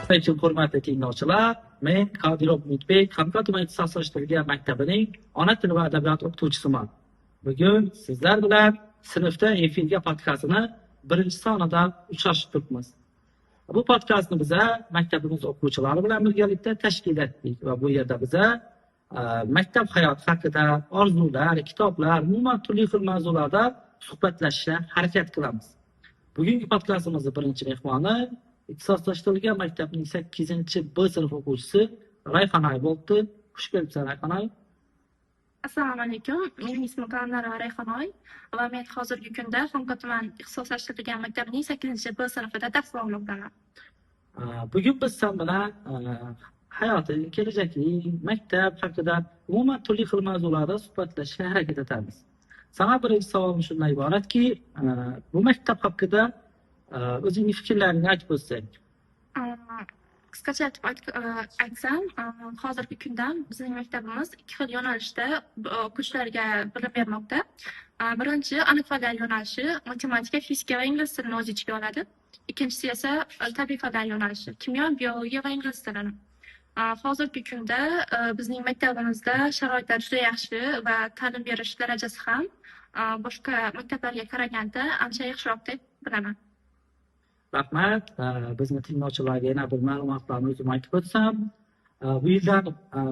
Assalomu hurmatli tinglovchilar. Men Qodirov Umidbek, Xonqa tuman ixtisoslashtirilgan maktabining ona tili va adabiyot o'qituvchisiman. Bugun sizlar bilan sinfda efirga podkastini birinchi sonida uchrashib turibmiz. Bu podkastni biz maktabimiz o'quvchilari bilan birgalikda tashkil etdik va bu yerda biz maktab hayoti haqida, orzular, kitoblar, umuman turli xil mavzularda suhbatlashishga harakat qilamiz. Bugungi podkastimizning birinchi mehmoni ixtisoslashtirilgan maktabning 8-B sinf o'quvchisi Rayhonay bo'ldi. Xush kelibsiz Rayhonay. Assalomu alaykum. Mening ismim Rayhonay va men hozirgi kunda Xonqa tuman ixtisoslashtirilgan maktabining 8-B sinfida dars o'qiyapman. Bugun biz sen bilan hayoti, kelajakli maktab haqida umuman turli xil mavzularda suhbatlashishga harakat etamiz. Sana birinchi savolim shundan iboratki, bu maktab haqida o'zingning fikrlaringni aytib o'tsang. Qisqacha aytsam, hozirgi kunda bizning maktabimiz ikki xil yo'nalishda o'quvchilarga bilim bermoqda. Birinchi aniq fanlar yo'nalishi matematika, fizika va ingliz tilini o'z ichiga oladi. Ikkinchisi esa tabiiy fanlar yo'nalishi kimyo, biologiya va ingliz tilini. Hozirgi kunda bizning maktabimizda sharoitlar juda yaxshi va ta'lim berish darajasi ham boshqa maktablarga qaraganda ancha yaxshiroq deb bilaman. Rahmat. Bizni tinglovchilarga yana bir ma'lumotlarni o'zim aytib o'tsam, bu yildan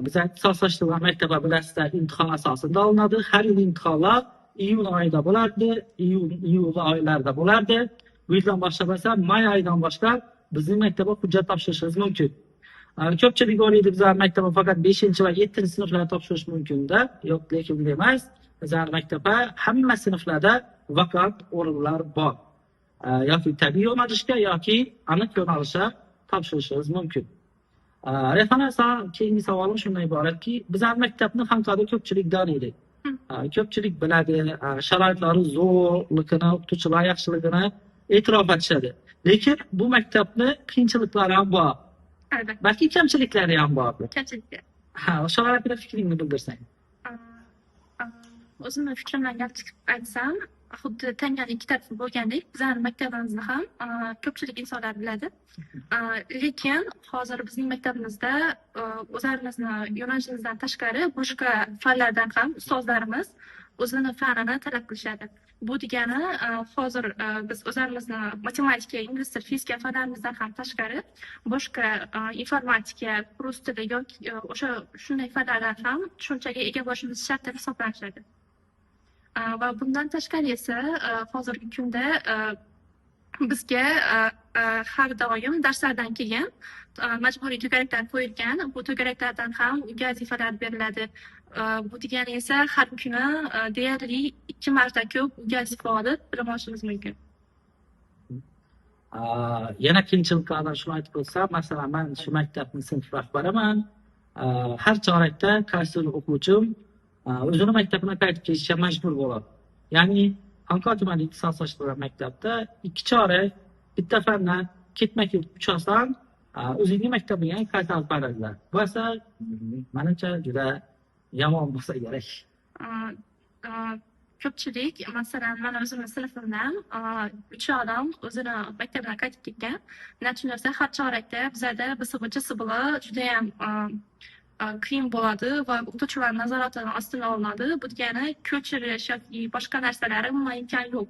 biz ixtisoslashtirilgan maktablar bilasizlar, imtihon asosida olinadi. Har yil imtihonlar iyun oyida bo'lardi, iyul oylarida bo'lardi. Bu yildan boshlab esa may oyidan boshlab bizning maktabga hujjat topshirishingiz mumkin. Ko'pchilik o'ylaydi bizlar maktabga faqat 5 va 7 sinflarda topshirish mumkin-da. Yo'q, lekin bunday emas. Bizlar maktabda hamma sinflarda vaqt o'rinlar bor. Yoki tabiiy yo'nalishga yoki aniq yo'nalishga topshirishingiz mumkin. Rayhona, keyingi savolim shundan iboratki, bizlar maktabni Xonqada ko'pchilik taniydi. Ko'pchilik biladi, sharoitlari zo'rligini, o'qituvchilar yaxshiligini e'tirof etishadi. Lekin bu maktabni qiyinchiliklari ham bor. Albatta. Balki kamchiliklari ham bor. Kamchiliklar. O'sha haqida fikringni bildirsang. O'zimning fikrimdan aytsam, xuddi tanganing ikki tarafi bo'lgandek, bizning maktabimizni ham ko'pchilik insonlar biladi. Lekin hozir bizning maktabimizda o'zimizni yo'nalishimizdan tashqari boshqa fanlardan ham ustozlarimiz o'zini fanini talab qilishadi. Bu degani hozir biz o'zimizni matematika, ingliz tili, fizika fanlarimizdan ham tashqari boshqa informatika, rus tili yoki o'sha shunday fanlardan ham tushunchaga ega bo'lishimiz shart deb hisoblanadi. Va bundan tashqari esa hozirgi kunda bizga har doim darslardan keyin majburiy to'garaklar qo'yilgan. Bu to'garaklardan ham uyga vazifalar beriladi. Bu degani esa har kuni deyarli 2 marta ko'p uyga vazifa olib bilim olishimiz mumkin. Yana qiyinchiliklardan shuni aytib o'tsam, masalan, men shu maktabning sinf rahbariman. Har chorakda qaysi o'quvchim o'zini maktabına qaytib kelishga majbur bo'ladi. Ya'ni Xonqa tuman ixtisoslashtirilgan maktabda 2 chorak bitta fandan ketma-ket uchasan, o'zingning maktabingga qaytarib beradilar. Bu esa menimcha juda yomon bo'lsa kerak. Ko'pchilik, masalan, men o'zimning sinfimdan 3 odam o'zini maktabidan qaytib ketgan. Natijada har chorakda bizda BSV juda ham qiyin bo'ladi va o'qituvchilar nazoratidan ostiga olinadi. Bu degani ko'chirish yoki boshqa narsalari umuman imkon yo'q.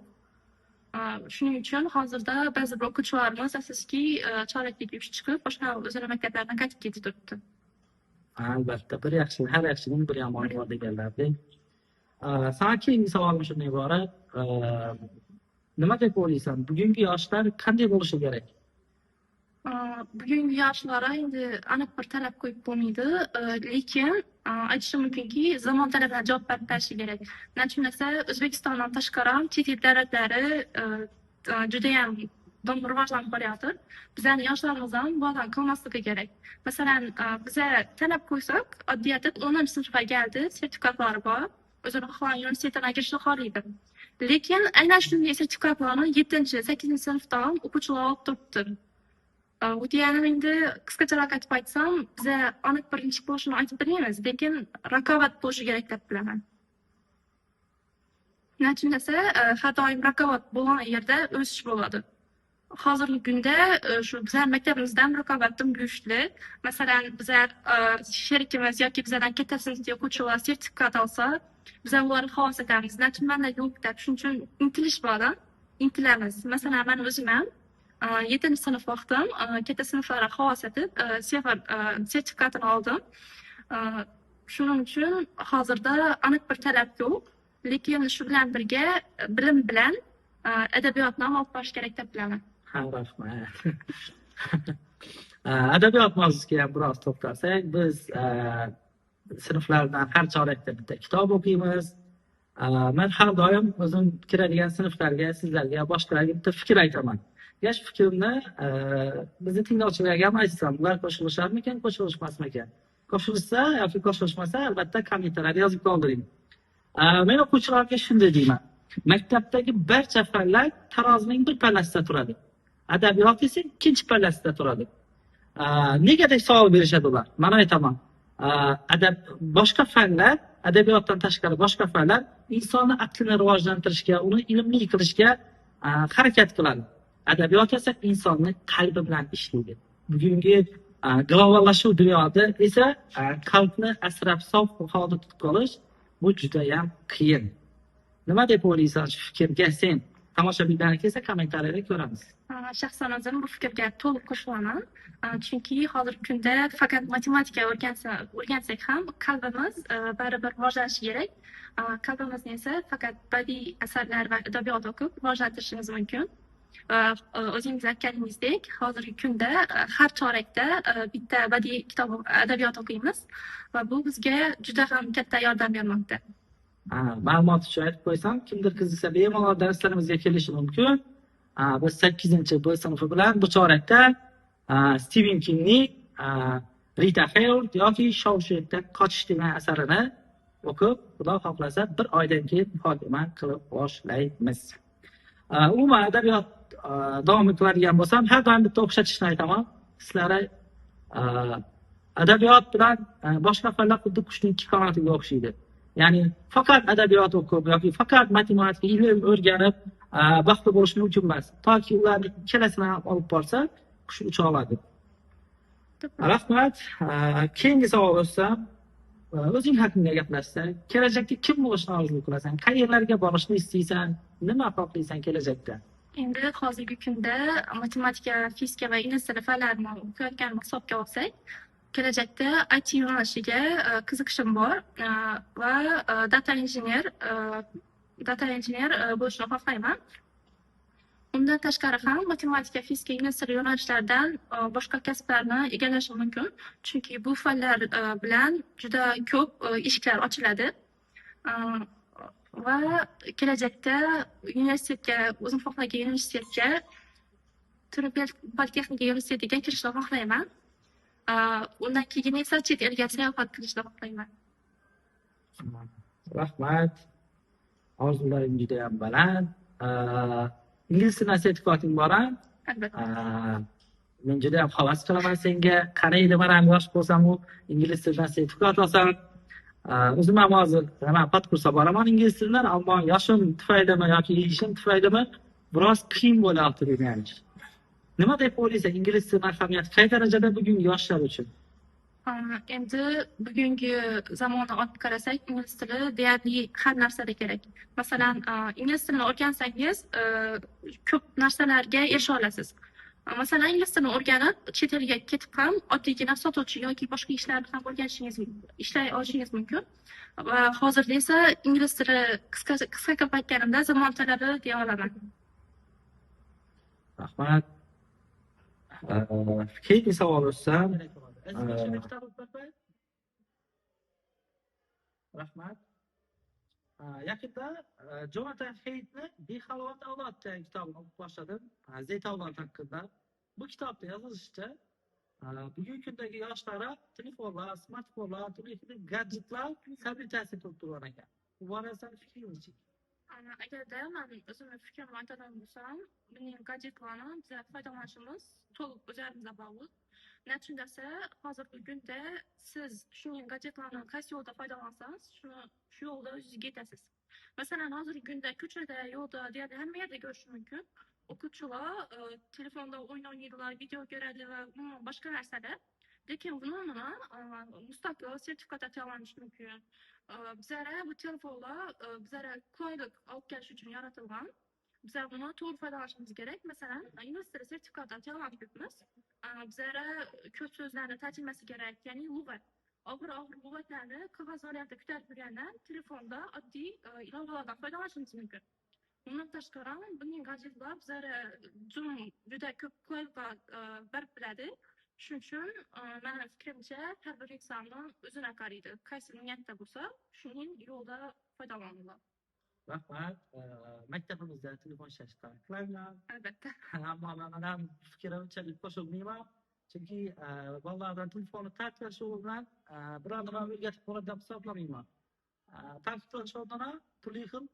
Shuning uchun hozirda ba'zi bir o'quvchilarimiz asosiy chorakga yurib chiqib, boshqa o'zini maktablaridan qaytib ketib turibdi. Albatta, bir yaxshi, har yaxshining bir yomoni bor deganlardek. Sana keyingi savolim shundan iborat. Nima deb o'ylaysan? Bugungi yoshlar qanday bo'lishi kerak? Bugungi yoshlar endi aniq bir talab qo'yib bo'lmaydi, lekin aytishim mumkinki, zamon talabiga javob berish kerak. Natijada O'zbekistondan tashqari ham chet el davlatlari juda ham rivojlanib boryapti. Bizning yoshlarimiz ham bundan qolmasligi kerak. Masalan, biz talab qo'ysak, oddiyatda 10-sinfga keldi, sertifikatlari bor, o'zini xohlagan universitetga kirishni xohlaydi. Lekin aynan shunday sertifikatlarni 7-8-sinfda ham o'quvchilar olib turibdi. Bu degani endi qisqacharoq aytib aytsam, biz aniq birinchi bo'lishini aytib beramiz, lekin raqobat bo'lishi kerak deb bilaman. Natijada har doim raqobat bo'lgan yerda o'sish bo'ladi. hozirgi kunda shu bizlar maktabimizdan raqobatim kuchli. Masalan, bizlar sherikimiz yoki bizlardan katta sinfga o'quvchilar sertifikat olsa, bizlar ularni xavos etamiz. Nachimanda yo'qda, shuning uchun intilish bor, intilamiz. Masalan, men o'zim ham 7 sinf vaqtim katta sinflarga xavos etib, sertifikatini oldim. Shuning uchun hozirda aniq bir talab yo'q, lekin shu bilan birga bilim bilan adabiyotni ham olib borish kerak deb bilaman. Ha, rahmat. Adabiyot mavzusiga ham biroz to'xtalsak, biz sinflardan har chorakda bitta kitob o'qiymiz. Men har doim o'zim kiradigan sinflarga, sizlarga, boshqalarga bitta fikr aytaman. Shu fikrimni bizni tinglovchilarga ham aytsam, ular qo'shilisharmikan, qo'shilishmasmikan? Qo'shilsa yoki qo'shilmasa, albatta kommentariyada yozib qoldiring. Men o'quvchilarga shunday deyman. Maktabdagi barcha fanlar tarozining bir pallasida turadi. Adabiyot esa ikkinchi pallasida turadi. Nega deb savol berishadi ular? Men aytaman. Boshqa fanlar, adabiyotdan tashqari boshqa fanlar insonni aqlini rivojlantirishga, uni ilmli qilishga harakat qiladi. Adabiyot esa insonni qalbi bilan ishlaydi. Bugungi globallashuv dunyoda esa qalbni asrab sof holda tutib qolish bu juda ham qiyin. Nima deb o'ylaysan shu fikrga sen? Tomoshabinlar kelsa kommentariyada ko'ramiz. Shaxsan o'zim bu fikrga to'liq qo'shilaman. Chunki hozirgi kunda faqat matematika o'rgansak ham qalbimiz baribir rivojlanishi kerak. Qalbimizni esa faqat badiiy asarlar va adabiyot o'qib rivojlantirishimiz mumkin. O'zingiz aytganingizdek, hozirgi kunda har chorakda bitta badiiy kitob adabiyot o'qiymiz va bu bizga juda ham katta yordam bermoqda. Ma'lumot uchun aytib qo'ysam, kimdir qiziqsa bemalol darslarimizga kelishi mumkin. Biz 8-B sinfi bilan bu chorakda Stephen Kingning Rita Hayworth yoki Shawshankdan qochish degan asarini o'qib, Xudo xohlasa bir oydan keyin muhokama qilib boshlaymiz. Umuman adabiyot davom ettiradigan bo'lsam, har doim bitta o'xshatishni aytaman. Sizlar adabiyot bilan boshqa fanlar xuddi qushning ikki qanotiga o'xshaydi. Ya'ni faqat adabiyot o'qib yoki faqat matematika ilm o'rganib baxtli bo'lish mumkin emas. Toki ularni ikkalasini ham olib borsa, qush ucha oladi. Rahmat. Keyingi savol bo'lsa, o'zing haqingda gaplashsang, kelajakda kim bo'lishni orzu qilasan? Qayerlarga borishni istaysan? Nima xohlaysan kelajakda? Endi hozirgi kunda matematika, fizika va ingliz tili fanlarini o'qiyotganimni hisobga olsak, kelajakda IT yo'nalishiga qiziqishim bor va data engineer bo'lishni xohlayman. Undan tashqari ham matematika, fizika, ingliz tili yo'nalishlaridan boshqa kasblarni egallashim mumkin. Chunki bu fanlar bilan juda ko'p eshiklar ochiladi. Va kelajakda universitetga, o'zim xohlagan universitetga, Turin politexnika universitetiga kirishni xohlayman. Undan keyin esa chet elga sayohat qilishni xohlayman. Rahmat. Orzularing juda ham baland. Ingliz tili sertifikating bor-a? Albatta. Men juda ham havas qilaman senga. Qaraydi, men ham yosh bo'lsam-u ingliz tilidan sertifikat olsam. O'zim ham hozir podkursga boraman ingliz tilidan, ammo yoshim tufaylimi yoki ishim tufaylimi biroz qiyin bo'lyapti o'rganish. Nima deb o'ylaysan, ingliz tilining ahamiyati qay darajada bugungi yoshlar uchun? Endi bugungi zamonni olib qarasak, ingliz tili deyarli har narsada kerak. Masalan, ingliz tilini o'rgansangiz, ko'p narsalarga erisha olasiz. Masalan, ingliz tilini o'rganib, chet elga ketib ham oddiygina sotuvchi yoki boshqa ishlarni ham ishlay olishingiz mumkin. Va hozirda esa ingliz tili qisqa qilib aytganimda zamon talabi deya olaman. Rahmat. Keyingi savol bo'lsa, rahmat. Yaqinda Jonathan Haidtni Behalovat avlod degan kitobini o'qib boshladim. Zeyt avlod haqida. Bu kitobda yozilishicha, bugungi kundagi yoshlar telefonlar, smartfonlar, turli gadjetlar salbiy ta'sir qilib turgan ekan. Bu borasida fikringiz? Agarda men o'zimning fikrimni aytadigan bo'lsam, mening gadjetlarni biz foydalanishimiz to'liq o'zimizga bog'liq. Nechun desa, hozirgi kunda siz shu gadjetlarni qaysi yo'lda foydalansangiz, shu yo'lda o'zingizga yetasiz. Masalan, hozirgi kunda ko'chada, yo'lda deyarli hamma yerda ko'rish mumkin. O'quvchilar telefonda o'yin o'ynaydilar, video ko'radi va umuman boshqa narsalar. Lekin umuman mustaqil sertifikat olishimiz mumkin. Bizlar bu telefonlar bizlar qulaylik olib kelish uchun yaratilgan. Bizlar buni to'g'ri foydalanishimiz kerak. Masalan, ingliz tili sertifikati olamiz. Bizlar ko'p so'zlarni tarjimasi kerak, ya'ni lug'at. Og'ir lug'atlarni qog'oz variantda ko'tarib yurgandan telefonda oddiy ilovalardan foydalanishimiz mumkin. Bundan tashqari, bunday gadjetlar bizlar juda ko'p qulayliklar berib beradi. Shuning uchun meni fikrimcha har bir insonni o'zini qaraydi. Qaysi niyatda bo'lsa, shuning yo'lda foydalanadi. Rahmat. Maktabimizda telefon ishlashi taqiqlangan. Albatta. Ammo men ham fikrimga unchalik qo'shilmayman. Chunki bolalardan telefonni tarqatish bilan biror nima o'rgatib boradi deb hisoblamayman. Ta'kidlash o'rnida turli xil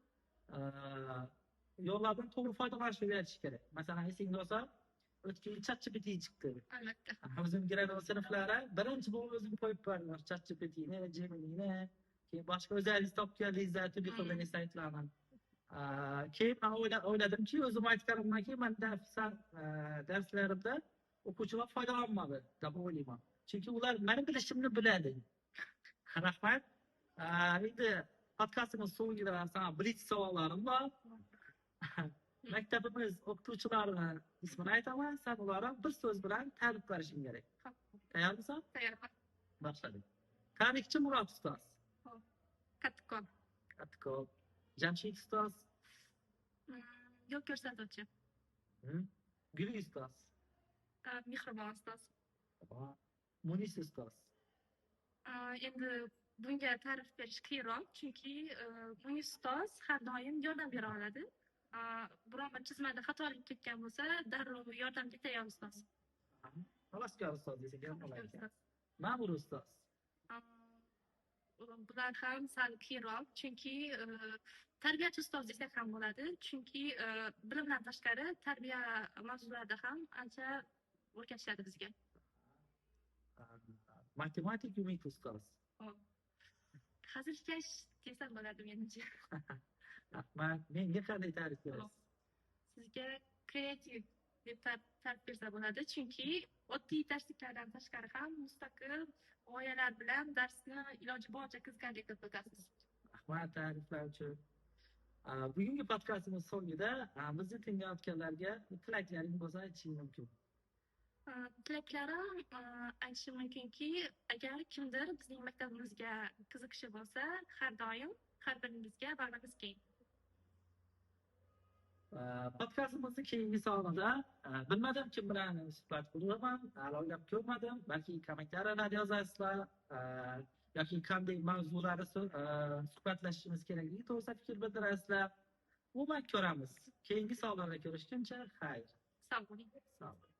yo'llardan to'g'ri foydalanish o'rgatish kerak. Masalan, esingizda bo'lsa, o'tgan yil ChatGPT chiqdi. Albatta. O'zim giradigan sinflarga birinchi bo'lib o'zim qo'yib berdim ChatGPTni, Gemini'ni, keyin boshqa o'zingiz topganingizda turli xil saytlarni. Keyin men o'yladimki, o'zim aytganimdan keyin men darslarimda o'quvchilar foydalanmadi deb o'ylayman. Chunki ular meni bilishimni biladi. Rahmat. Endi podkastimiz so'ngida sana blitz savollarim bor. Maktabimiz o'qituvchilarining ismini aytaman, sen ularni bir so'z bilan ta'rif berishing kerak. Tayyormisan? Tayyorman. Boshladik. Tarixchi Murod ustoz. Kattakon. Kattakon. Jamshid ustoz. Yo'l ko'rsatuvchi. Guli ustoz. Mehribon ustoz. Munis ustoz. Endi bunga ta'rif berish qiyinroq, chunki Munis ustoz har doim yordam bera oladi. Biron bir chizmada xatolik ketgan bo'lsa, darrov yordamga tayyor ustoz. Havaskor ustoz desak ham bo'ladi. Ma'mur ustoz. Bular ham sal qiyinroq, chunki tarbiyachi ustoz desak ham bo'ladi, chunki bilimdan tashqari tarbiya mavzularida ham ancha o'rgatishadi bizga. Matematik umid ustoz. Hazilkash desam bo'ladi menimcha. Menga qanday ta'rif berasiz? Sizga kreativ deb ta'rif bersa bo'ladi, chunki oddiy darsliklardan tashqari ham mustaqil g'oyalar bilan darsni iloji boricha qiziqarli qilib o'tasiz. Rahmat ta'riflar uchun. Bugungi podkastimiz so'ngida bizni tinglayotganlarga tilaklaring bo'lsa aytishing mumkin. Tilaklarim aytishim mumkinki, agar kimdir bizning maktabimizga qiziqishi bo'lsa, har doim har biringizga bag'rimiz keng. Podkastimizni keyingi sonida bilmadim kim bilan suhbat quraman, o'ylab ko'rmadim, balki kommentariyada yozasizlar yoki qanday mavzularda suhbatlashishimiz kerakligi to'g'risida fikr bildirasizlar. Umuman ko'ramiz. Keyingi sonlarda ko'rishguncha xayr. Sog' bo'ling. Sog' bo'ling.